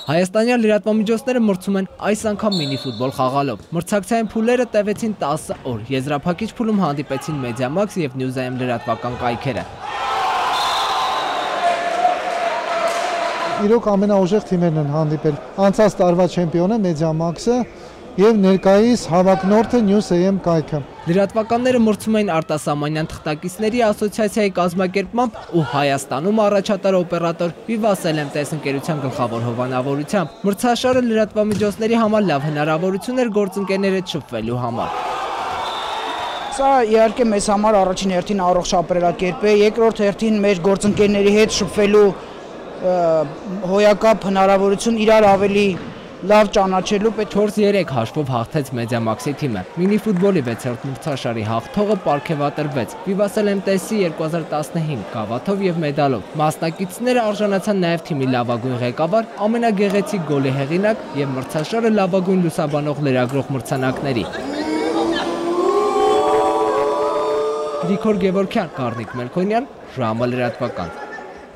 Հայաստանյան լրատվամիջոցները մրցում են այս անգամ մինի-ֆուտբոլ խաղալով։ Մրցակցային փուլերը տևեցին 10 օր, եզրափակիչ փուլում հանդիպեցին Մեդիամաքս և Նյուզայեմ լրատվական կայքերը։ Իրոք ամենաուժեղ թիմերն են հանդիպել։ Անցած տարվա չեմպիոնը Մեդիամաքսը և ներկայիս հավակնորդը Նյուզայեմ կայքը։ Լրատվականները մրցում էին արտասահմանյան թղթակիցների ասոցիացիայի կազմակերպմամբ ու Հայաստանում առաջատար օպերատոր Vivacelem-TES ընկերության գլխավոր հովանավորությամբ։ Մրցաշարը լրատվամիջոցների համար լավ հնարավորություն էր գործընկերների հետ շփվելու համար։ Սա իհարկե մեզ համար առաջին հերթին առողջ ապրելակերպ է, երկրորդ հերթին մեր գործընկերների հետ շփվելու հոյակապ հնարավորություն, իրար ավելի լավ ճանաչելու պետք։ 4-3 հաշվով հաղթեց Մեդիամաքսի թիմը։ Մինի-ֆուտբոլի 6-րդ մրցաշարի հաղթողը պարգևատրվեց Vivacelem-TES-ի 2015 գավաթով և մեդալով։ Մասնակիցները արժանացան նաև թիմի լավագույն ղեկավար, ամենագեղեցիկ գոլի հեղինակ և մրցաշարը լավագույն լուսաբանող լրագրող մրցանակների։ Գրիգոր Գևորգյան, Գառնիկ Մելքոնյան, ժամը լրատվական։